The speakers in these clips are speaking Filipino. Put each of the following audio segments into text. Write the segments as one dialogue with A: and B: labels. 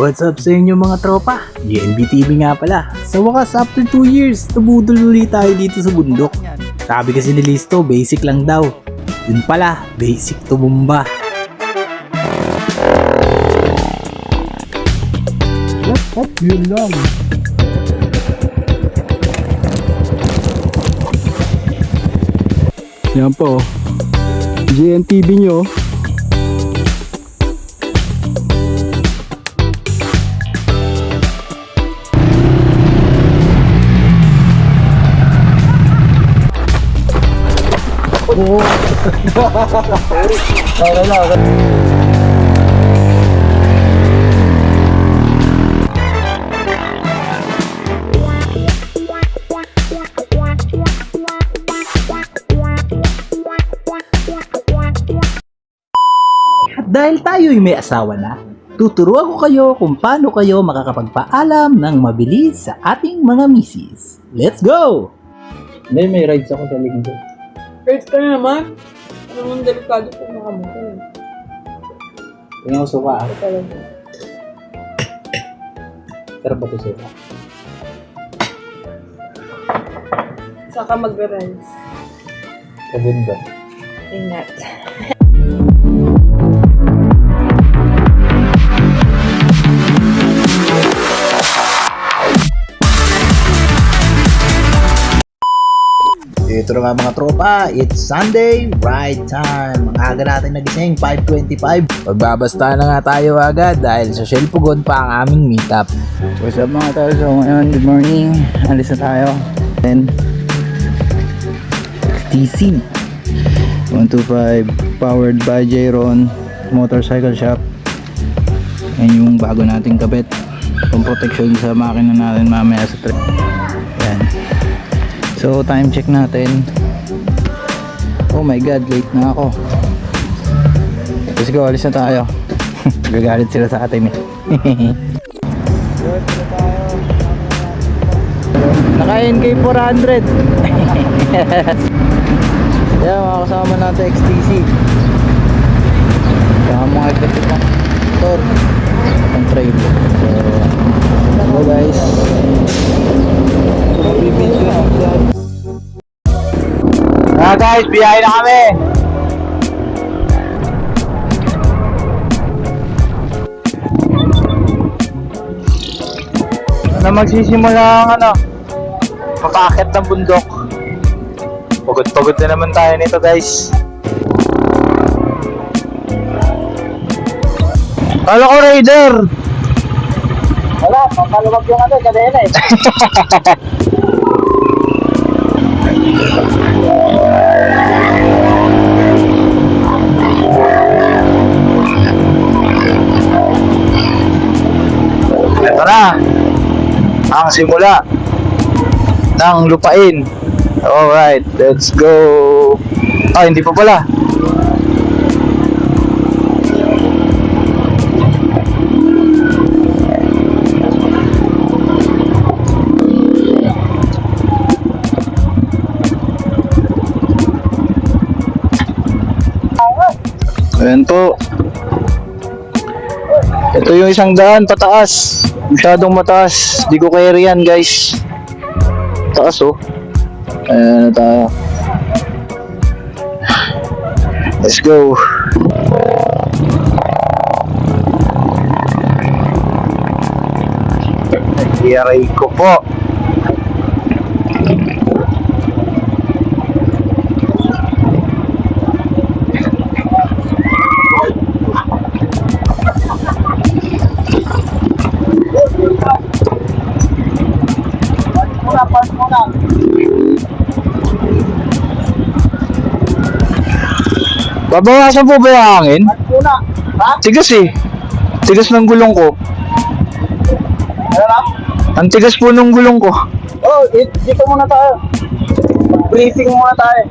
A: What's up sa inyo mga tropa? GNB TV nga pala. Sa wakas after 2 years, tumudol ulit tayo dito sa bundok. Sabi kasi ni Listo, basic lang daw. Yun pala, basic tumumba. Yun lang. Yan po. GNTV nyo. Oo. Okay na, okay. At dahil tayo'y may asawa na, tuturuan ko kayo kung paano kayo makakapagpaalam ng mabilis sa ating mga misis. Let's go! May rides ako sa linggo.
B: Hurt ka na naman. Ano nang delikado pag nakamutin.
A: Yung ako suka.
B: Ito talaga.
A: Sarap ba ito suka?
B: Saka mag-rise.
A: Kabunda.
B: Ingat.
A: Ito na nga mga tropa, it's Sunday, ride time. Ang aga natin nagising, 5:25. Magbabasta na nga tayo agad dahil sa Shell Pugon pa ang aming meetup.
C: What's up mga tao? So ngayon, good morning. Alis na tayo. Then TC 125 powered by Jayron Motorcycle Shop. Yan yung bago nating kabit. Pang protection sa makina natin mamaya sa trip. Yan. So time check natin. Oh my god, late na ako. Let's go, alis na tayo. Gagalit sila sa atin eh. Naka NK 400. Yan, mga kasama natin XTC. Kaya mga agad ito motor ang trail. So hello guys.
A: Guys, biyahe na kami!
C: Na magsisimula ang papakit ng bundok. Pagod na naman tayo nito guys. Kala ko Raider.
A: Wala, makaluwag yung kadena eh.
C: Ito na ang simula ng lupain. Alright, let's go. Hindi pa pala. Ayan po. Ito yung isang daan pataas. Masyadong mataas. Di ko carry yan guys. Taas oh. Ayan na tayo. Let's go. Iyaray ko po. Babawasan po ba yung hangin? Tigas eh. Tigas ng gulong ko. Ang tigas po ng gulong ko.
A: Oh, dito muna tayo. Briefing muna tayo.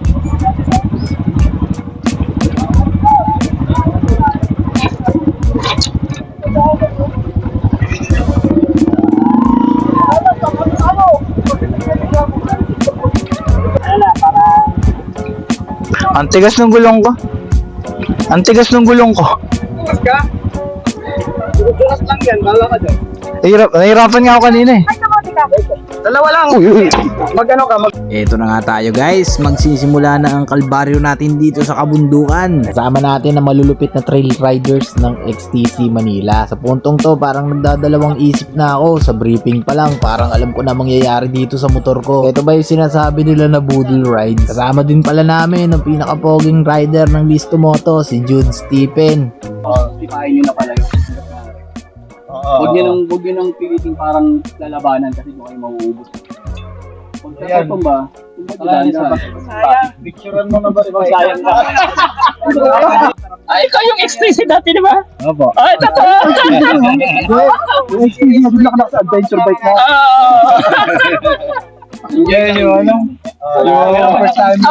C: Ang tigas ng gulong ko. Ang tigas ng gulong ko.
A: Tigas ka? Tigas lang
B: sasakyan, bala ka dyan.
C: Nahirapan nga ako kanina eh.
B: Dalawa lang. Mag-ano ka,
A: Eto na nga tayo guys, magsisimula na ang kalbaryo natin dito sa kabundukan. Kasama natin ang malulupit na trail riders ng XTC Manila. Sa puntong to, parang nagdadalawang isip na ako. Sa briefing pa lang, parang alam ko na mangyayari dito sa motor ko. Ito ba yung sinasabi nila na boodle ride? Kasama din pala namin ang pinakapoging rider ng Listo Moto, si Jude Stephen.
B: Ipahin nyo na pala yun. Huwag nyo nang piliting parang lalabanan kasi doon kayo mauubos. Huwag ka ba? Sayang. Picturean mo na ba? Sayang ka. Ay, ikaw yung XTC dati, di ba?
C: Opo.
B: Ay, totoo.
C: Yung XTC na bigla ka sa adventure bike mo. Yeah, yung ano? Yung first time.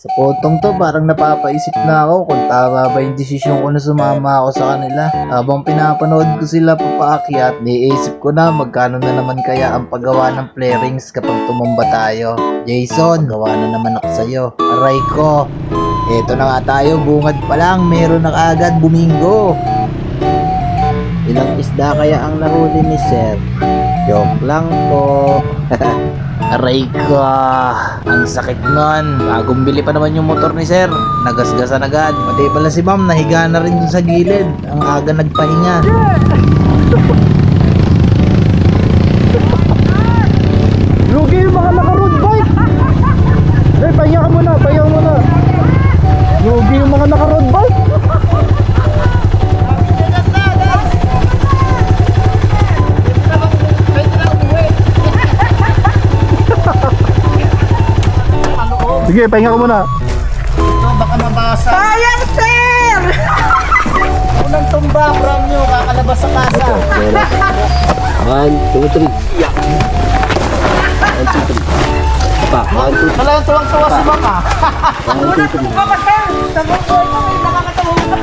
A: Sa puntong to, parang napapaisip na ako kung tama ba yung desisyon ko na sumama ako sa kanila. Habang pinapanood ko sila papaakyat, niisip ko na magkano na naman kaya ang paggawa ng flarings kapag tumumba tayo. Jason, gawa na naman ako sa'yo. Aray ko. Eto na nga tayo, bungad pa lang, meron na kaagad bumingo. Ilang isda kaya ang nahuli ni Sir? Joke lang po. Aray ko, ang sakit nun. Bagong bili pa naman yung motor ni Sir. Nagasgasan agad. Pati pala si Ma'am, nahiga na rin dun sa gilid. Ang aga nagpahinga.
C: Lugi yung mga naka-road bike. Eh, pahinga ka muna, pahinga ka muna. Lugi yung mga naka-road bike. Sige, pahinga ka muna.
A: Baka mabasa.
D: Sayang, sir!
A: Unang tumba from nyo, kakalabas sa kasa.
B: 1, 2, 3. 1, 2, 3. Pa, 1, 2, 3.
A: Talagang tuwang-tuwa si Ma'am ah.
B: 1, 2, 3.
D: Baka, sir! Sa buhay ko, may nakakatawa ka.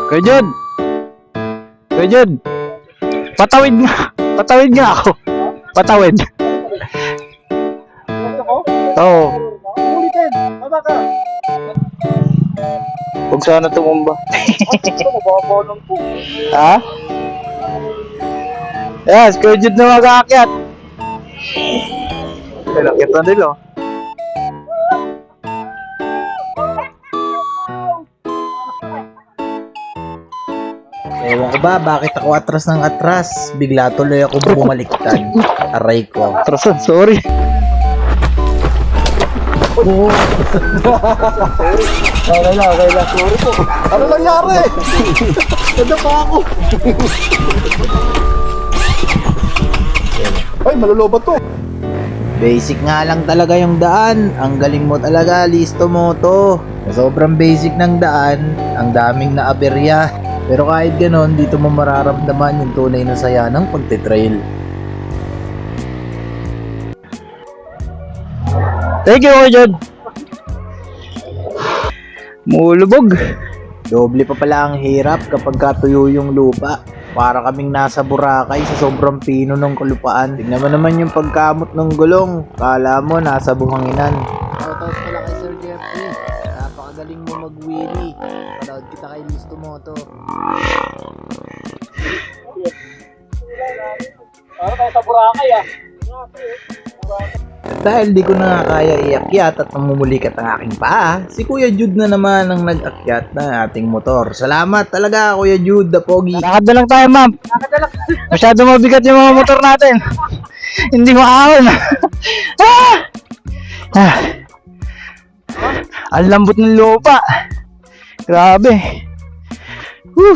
C: Kuya Jud! Kuya Jud! Patawid nga! Patawid nga ako! Patawid! Oo.
A: Ulitin, baba ka.
C: Huwag sana tumumba. Ha? Yes, Kuya Jud na mag-aakyat. Akyat na nila.
A: Ewan ko ba, bakit ako atras ng atras? Bigla tuloy ako bumaliktad. Aray ko.
C: Atrasan, sorry.
A: Okay lang. Sorry po. Ano nangyari? Nada pa ako.
C: Ay, malulobat to.
A: Basic nga lang talaga yung daan. Ang galing mo talaga, Listo Moto. Sa sobrang basic ng daan, ang daming naaberya. Pero kahit ganon, dito mo mararamdaman yung tunay na saya ng pagtitrail.
C: Thank you, Kuya Jud. Mulubog.
A: Doble pa pala ang hirap kapag katuyo yung lupa. Para kaming nasa Boracay sa sobrang pino ng kalupaan. Tignan mo naman yung pagkamot ng gulong. Kala mo nasa buhanginan. Shoutout pala kay Sir Jeffrey. Napakagaling mo mag-wheelie. Panood kita kay Listo Moto.
B: Para tayo sa Boracay ah.
A: Dahil di ko na kaya iakyat at namumulikat ang aking paa, si Kuya Jude na naman ang nag-akyat ng ating motor. Salamat talaga Kuya Jude, the pogi.
C: Lakad na lang tayo, ma'am. Masyado mabigat yung mga motor natin. Hindi maahon. Ang lambot ng lupa. Grabe. Whew.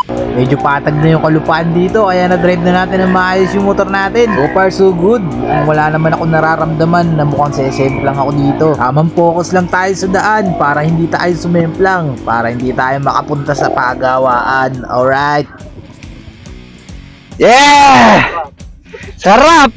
A: Medyo patag na yung kalupaan dito kaya na-drive na natin ng maayos yung motor natin. So far so good. Wala naman ako nararamdaman na mukhang sesemplang ako dito. Tamang focus lang tayo sa daan para hindi tayo sumemplang. Para hindi tayo makapunta sa pagawaan. Alright.
C: Yeah! Sarap!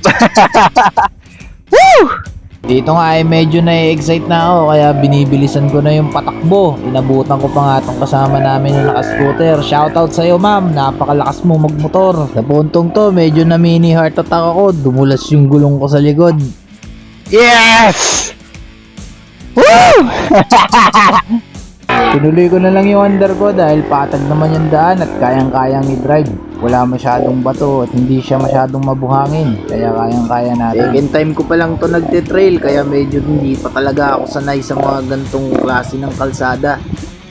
C: Woo!
A: Dito nga ay medyo na-excite na ako kaya binibilisan ko na yung patakbo. Inabutan ko pa nga itong kasama namin yung naka-scooter. Shoutout sa'yo ma'am, napakalakas mo magmotor. Sa puntong to, medyo na mini heart attack ako. Dumulas yung gulong ko sa likod.
C: Yes! Woo! Tinuloy ko na lang yung under ko dahil patag naman yung daan at kayang-kayang i-drive. Wala masyadong bato at hindi siya masyadong mabuhangin, kaya kayang-kaya natin. Second time ko pa lang to nagte-trail kaya medyo hindi pa talaga ako sanay sa mga gantong klase ng kalsada.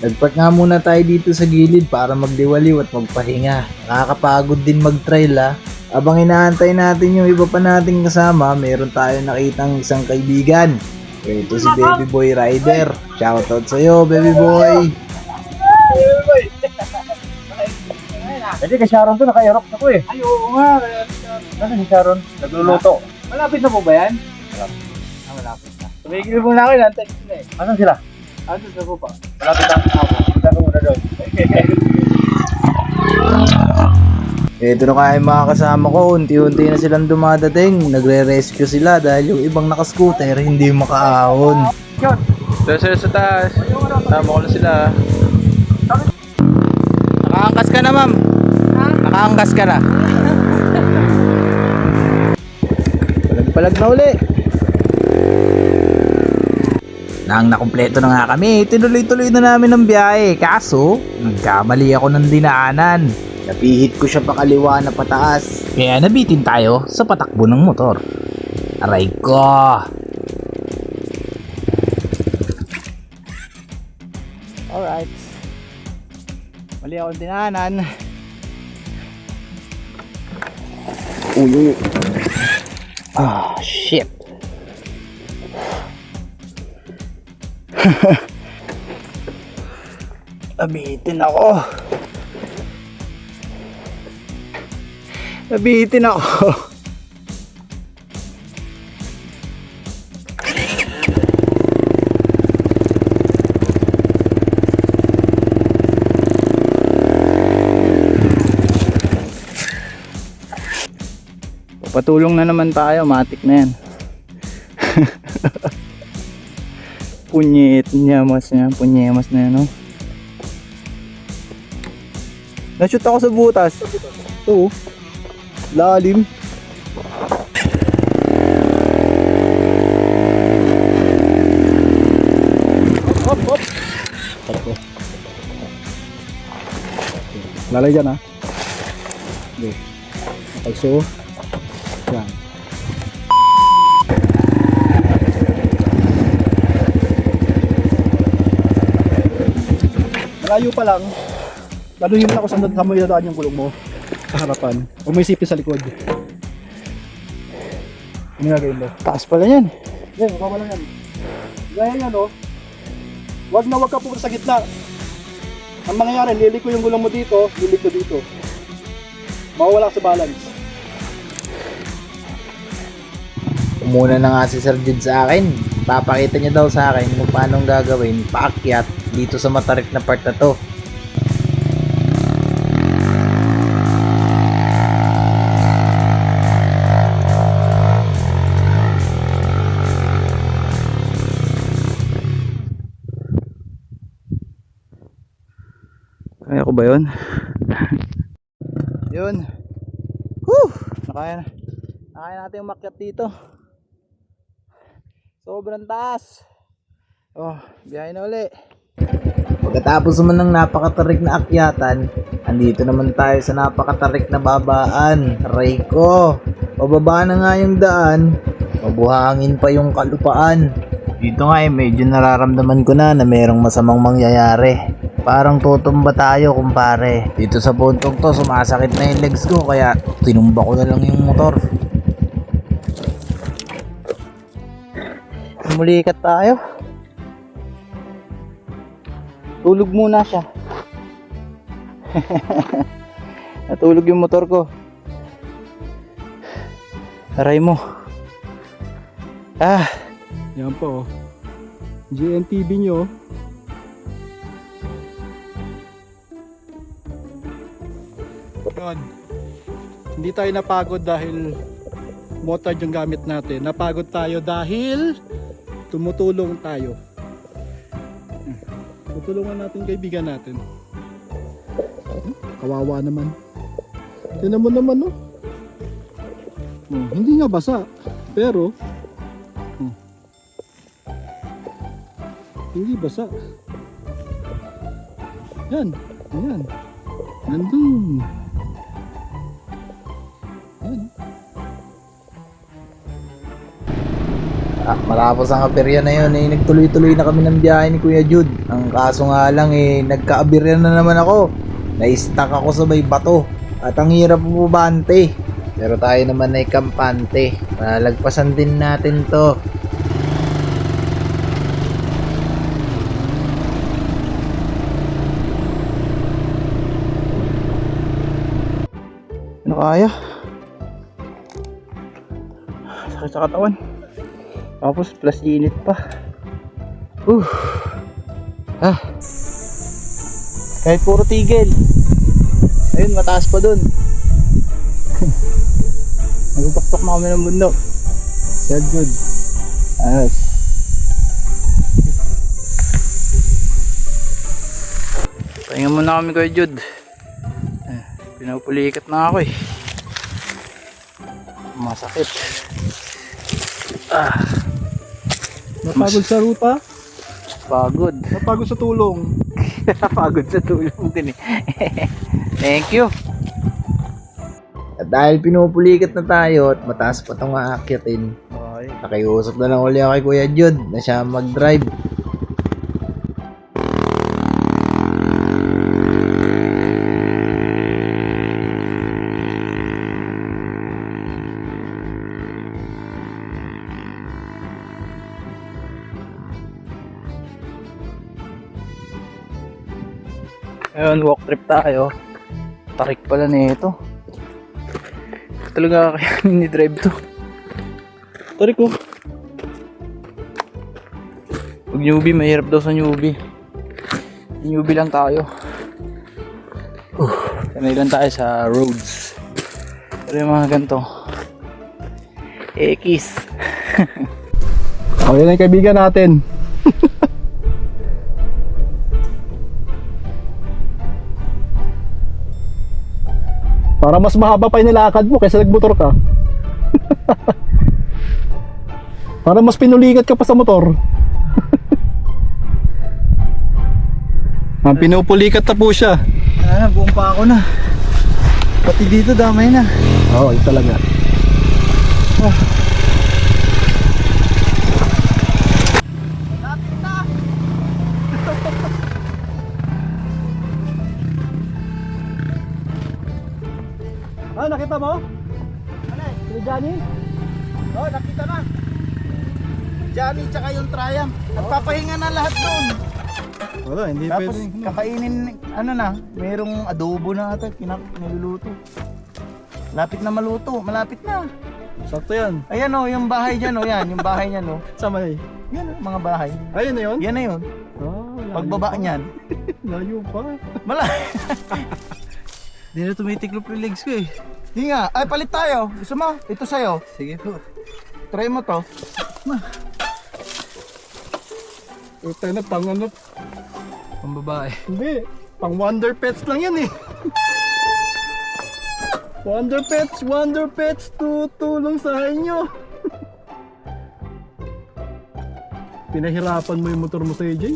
C: Nagpark nga muna tayo dito sa gilid para magdiwaliw at magpahinga. Nakakapagod din mag-trail ha. Abang inaantay natin yung iba pa nating kasama, meron tayo nakitang isang kaibigan. Ito si Baby Boy Rider. Shoutout sa'yo, Baby Boy.
B: Kasi kay Sharon to, naka-aerox ako eh. Ay, oo nga. Nasaan si Sharon? Nagluluto. Malapit na po ba yan? Malapit na. Tumigil mo na ako, nantay sila eh. Asan sila? Asan sa po pa? Malapit na. Ako muna doon.
C: Ito na kaya yung mga kasama ko, unti-unti na silang dumadating. Nagre-rescue sila dahil yung ibang nakascooter hindi makaahon.
A: Sir, sa taas. Tama ko na sila.
C: Nakaangkas ka na, ma'am. Nakaangkas ka na. Palag-palag na uli. Nang nakumpleto na nga kami, tinuloy-tuloy na namin ang biyahe. Kaso, nagkamali ako ng dinaanan. Napihit ko siya pakaliwa na pataas. Kaya nabitin tayo sa patakbo ng motor. Aray ko! Alright. Mali akong dinaanan. Uy. Ah, shit. Nabitin ako. Nabitin ako. Patulong na naman tayo, matik na yan. Punyemas na yan, no? Nashoot ako sa butas. Ito, lalim. Hop. Lalay dyan, ha? Okay. So, yan.
B: Malayo pa lang. Laluhin mo na ako sa may dadaan yung gulong mo. Sa harapan. O may sipin sa likod. Ano nga gawin mo?
C: Taas pala yan.
B: Yan, baba lang yan. Gaya yan, no? Wag ka pumunta sa gitna. Ang mangyayari, liliko yung gulong mo dito, liliko dito. Mawawala sa balance.
C: Muna na nga si Sir Jude sa akin. Papakita niya daw sa akin kung paano gagawin paakyat dito sa matarik na part na to. Kaya ko ba yun? Yun. Whew! Nakaya natin umakyat dito. Sobrang taas. Oh, biyahe na uli. Pagkatapos naman ng napakatarik na akyatan, andito naman tayo sa napakatarik na babaan. Aray ko, pababa na nga yung daan, mabuhangin pa yung kalupaan. Dito nga medyo nararamdaman ko na merong masamang mangyayari. Parang tutumba tayo kumpare. Dito sa puntong to, sumasakit na yung legs ko kaya tinumba ko na lang yung motor. Mulikat tayo. Tulog muna siya. Natulog yung motor ko. Aray mo. Ah,
B: Yan po. GNTV nyo. Yun. Hindi tayo napagod dahil motard yung gamit natin. Napagod tayo dahil tumutulong tayo. Tutulungan natin kaibigan natin. Kawawa naman. Tignan mo naman, no? Hindi nga basa. Pero hindi basa.
C: Yan. Ayan. Nandun. Yan.
A: Matapos ang aberya na yun, nagtuloy-tuloy na kami ng biyahe ni Kuya Jude. Ang kaso nga lang, nagka-aberya na naman ako. Na-stuck ako sa may bato. At ang hirap bumabante. Pero tayo naman ay kampante. Malagpasan din natin to.
C: Ano kaya? Sakit sa katawan. Tapos plus init pa. Kahit puro tigil. Ayun, mataas pa dun. Nagtutok na kami ng bundok. That's good. Ayos. Pahinga muna kami kay Jude. Pinapulikat na ako eh. Masakit.
B: Napagod sa ruta?
C: Pagod.
B: Napagod sa tulong?
C: Pagod sa tulong din eh. Thank you.
A: At dahil pinupulikat na tayo at mataas pa itong aakyatin, nakiusap na lang ulit ako kay Kuya Jude na siya mag-drive.
C: Ayun, walk trip tayo. Tarik pala nito. Talaga kaya ni-drive to. Tarik ko. Pag newbie, mahirap daw sa newbie. Newbie lang tayo. Sanay lang tayo sa roads. Pero yung mga ganito, X.
B: O, yan ang kaibigan natin. Para mas mahaba pa yung nilakad mo kaysa nagmotor ka. Para mas pinulikat ka pa sa motor. Pinupulikat na po siya.
C: Buong pa ako na. Pati dito damay na.
B: Oo, ito talaga. Nakita mo? Ano? Si Johnny?
A: Oh, nakita na. Johnny tsaka yung Triumph. Nagpapahinga na lahat doon.
B: Wala, hindi
A: Tapos
B: pwede.
A: kakainin, ano na, mayroong adobo na ata, niluluto. Lapit na maluto, malapit na.
B: Sakto yan.
A: Ayan o, yung bahay dyan o, yan, yung bahay niyan o.
B: Sama eh.
A: Yan o, mga bahay.
B: Ayun na yun?
A: Yan na yun. Pagbaba niyan.
B: Layo pa.
C: Hindi na tumitiklop yung legs ko eh.
A: Di nga, ay palit tayo. Gusto mo? Ito sa'yo.
C: Sige po.
A: Try mo to.
B: Ito na, pang ano?
C: Ang babae.
B: Hindi. Pang Wonder Pets lang yan eh. Wonder Pets, tutulong sa inyo. Pinahirapan mo yung motor mo sa AJ.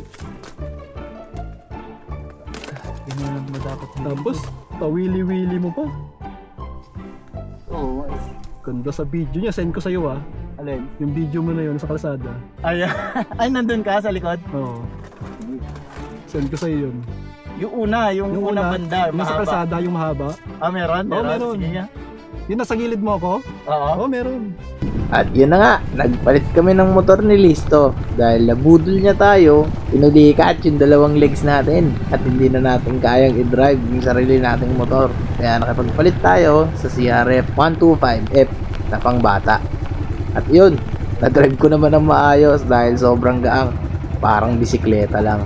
C: Ginalan mo dapat.
B: Tapos, pawili-wili mo pa.
A: Oo.
B: Ganda sa video niya, send ko sa'yo ah.
A: Alin?
B: Yung video mo na yun sa kalsada.
A: Ay, ay nandun ka sa likod?
B: Oo. Send ko sa'yo yun.
A: Yung una, yung unang banda,
B: yung sa kalsada, yung mahaba.
A: Ah, meron?
B: Oo, meron.
A: Sige nga.
B: Yung nasa gilid mo ako?
A: Oo.
B: Oo, meron.
A: At yun na nga, nagpalit kami ng motor ni Listo. Dahil nabudol niya tayo, pinulikat yung dalawang legs natin. At hindi na natin kayang i-drive yung sarili nating motor. Kaya nakipagpalit tayo sa CRF 125F na pangbata. At yun, na-drive ko naman ng maayos dahil sobrang gaang. Parang bisikleta lang.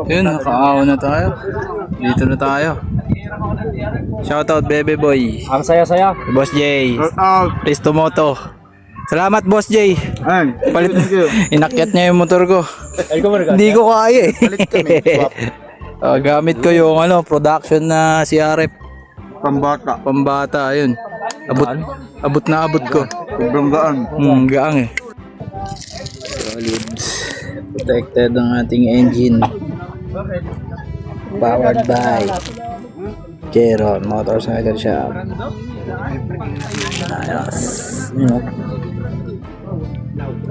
C: Yun, nakaawa na tayo. Dito na tayo. Shoutout Bebe Boy.
B: Ang saya-saya.
C: Boss J. Listo Moto. Salamat Boss J. Palit. Inakyat niya yung motor ko. Hindi ko kaya eh.
A: Palit kami, swap.
C: Gamit ko yung production na CRF.
A: Pambata.
C: Pambata, ayun. Abot na abot ko.
A: Sobrang gaan.
C: Gaang eh. Solid. Protected ang ating engine. Powered by Jeron Motorcycle Shop. Ayos. Yun o.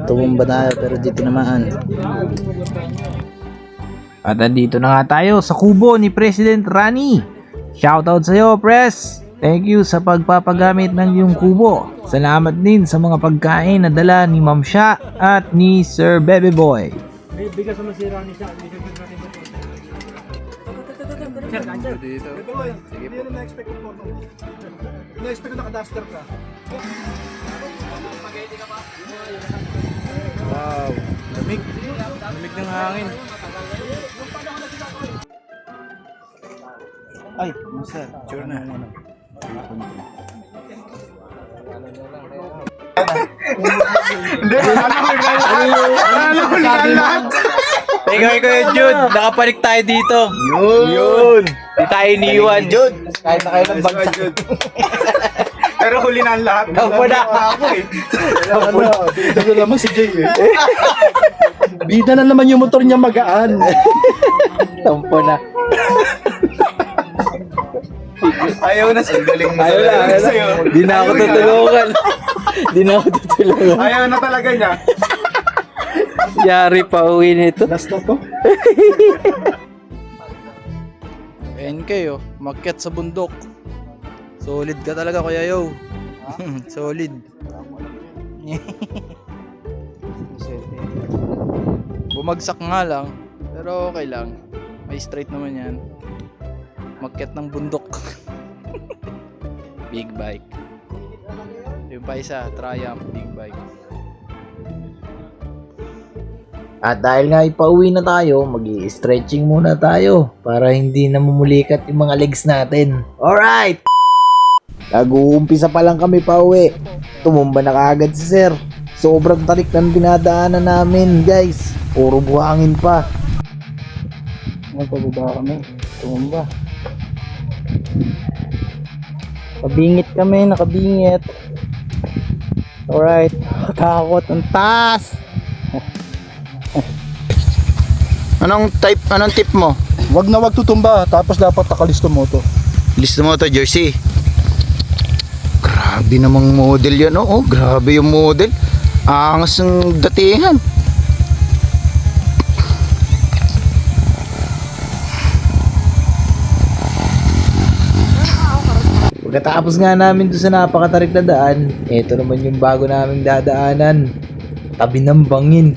C: Tumumba tayo pero di tinamaan.
A: At andito na nga tayo sa kubo ni President Rani. Shoutout sa iyo, Pres! Thank you sa pagpapagamit ng iyong kubo. Salamat din sa mga pagkain na dala ni Ma'am Sha at ni Sir Bebe Boy.
C: Wow, lamig. Lamig ng hangin. Ay, master, sure na.
A: Teka ko yun, Jude. Nakapanik tayo dito. Yun. Di tayo iniwan. Jude.
C: Kahit na kayo ng bagsak.
B: Pero huli na ang lahat.
A: Tampo na.
C: Bida na naman si Jay eh. Bida na naman yung motor niya magaan.
A: Tampo na.
B: Ayaw na sa galing mo.
A: Ayaw na. Di na ako tutulungan. Di na ako tutulungan.
B: Ayaw na talaga niya.
A: Yari pa uwi nito.
C: Last na to. Ayan kayo, makyat sa bundok. Solid ka talaga Kuya Yo. Solid. Bumagsak nga lang, pero okay lang. May straight naman yan. Makyat ng bundok. Big bike. Yung pa isa, Triumph Big Bike.
A: At dahil nga ipauwi na tayo, mag-i-stretching muna tayo para hindi na mumulikat yung mga legs natin. Alright! Nag-uumpisa pa lang kami pauwi. Tumumba na kaagad si Sir. Sobrang tarik ng dinadaanan namin, guys. Puro buhangin pa.
C: Magpababa kami. Tumumba. Nakabingit kami, nakabingit. Alright. Takot ang taas. Anong tip mo?
E: Wag na wag tutumba, tapos dapat nakalisto mo to.
C: Listo mo to, jersey. Grabe namang model yan, oh. Grabe yung model. Angas ng datingan.
A: Pagkatapos nga namin doon sa napakatarik na daan, eto naman yung bago naming dadaanan. Tabi ng bangin.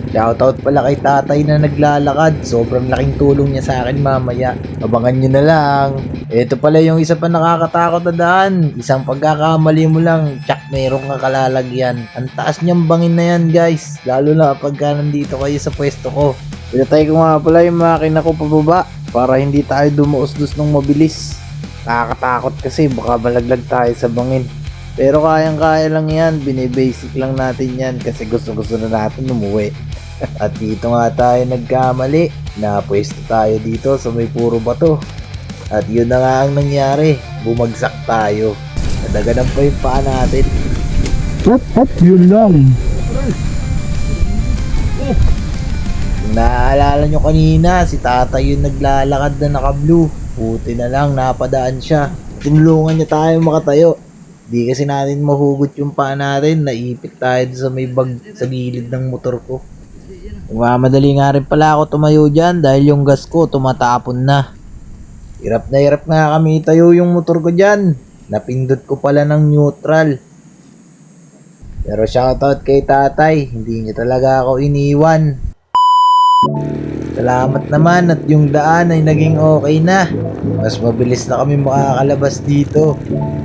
A: Shoutout pala kay tatay na naglalakad. Sobrang laking tulong niya sa akin mamaya. Abangan nyo na lang. Ito pala yung isa pa nakakatakot na daan. Isang pagkakamali mo lang, tsak mayroong kalalagyan. Ang taas niyang bangin na yan, guys. Lalo na pagka nandito kayo sa pwesto ko. Pinatay ko nga pala yung makina ko pababa para hindi tayo dumuusdos ng mabilis. Nakakatakot kasi baka malaglag tayo sa bangin. Pero kayang-kaya lang yan. Binibasic lang natin yan kasi gusto-gusto na natin umuwi. At dito nga tayo nagkamali. Napwesto tayo dito sa may puro bato. At yun na nga ang nangyari. Bumagsak tayo. Nadaganan pa yung paa natin.
E: Yun lang.
A: Kung naaalala nyo kanina, si tatay yung naglalakad na naka-blue. Buti na lang, napadaan siya. Tinulungan niya tayo makatayo. Di kasi natin mahugot yung paa natin. Naipit tayo sa may bag sa gilid ng motor ko. Madali nga rin pala ako tumayo dyan dahil yung gas ko tumatapon na. Hirap nga kami itayo yung motor ko dyan. Napindot ko pala ng neutral. Pero shoutout kay tatay, hindi niya talaga ako iniwan. Salamat naman at yung daan ay naging okay na. Mas mabilis na kami makakalabas dito.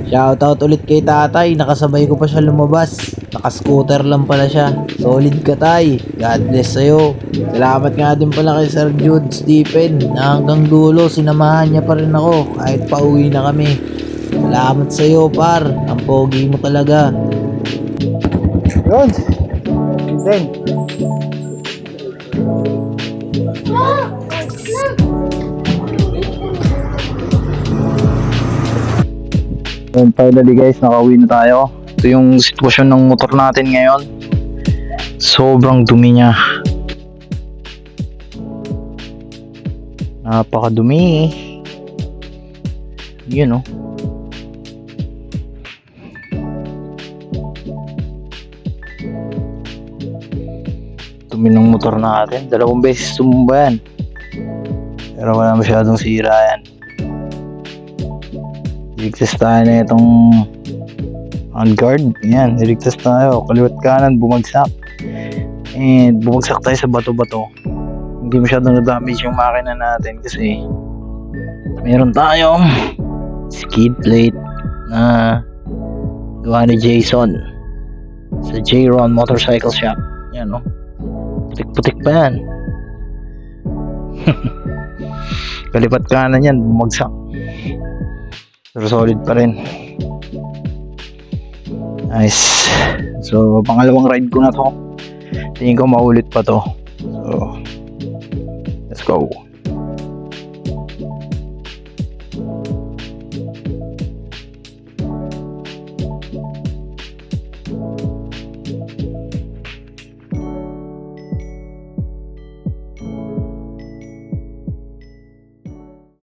A: Shoutout ulit kay tatay, nakasabay ko pa siya lumabas. Naka-scooter lang pala siya. Solid ka tay. God bless sa'yo. Salamat nga din pala kay Sir Jude Stephen na hanggang dulo sinamahan niya pa rin ako kahit pauwi na kami. Salamat sa'yo par. Ang pogi mo talaga.
E: Yun. Then,
C: And finally guys, nakauwi na tayo. Ito yung sitwasyon ng motor natin ngayon. Sobrang dumi niya. Napakadumi. Yun, oh. Dumi ng motor natin. 2 beses tumumba yan. Pero wala masyadong sira yan. Ligtas tayo na itong handguard. Yan, niligtas tayo. Kaliwat kanan, bumagsak. And bumagsak tayo sa bato-bato. Hindi masyadong na-damage yung makina natin kasi meron tayong skid plate na gawa ni Jason sa J-Ron Motorcycle Shop. Yan, no? Putik-putik pa yan. Kalipat kanan yan, bumagsak. Pero solid pa rin. Nice. So, pangalawang ride ko na to. Tingin ko maulit pa to. So, let's go.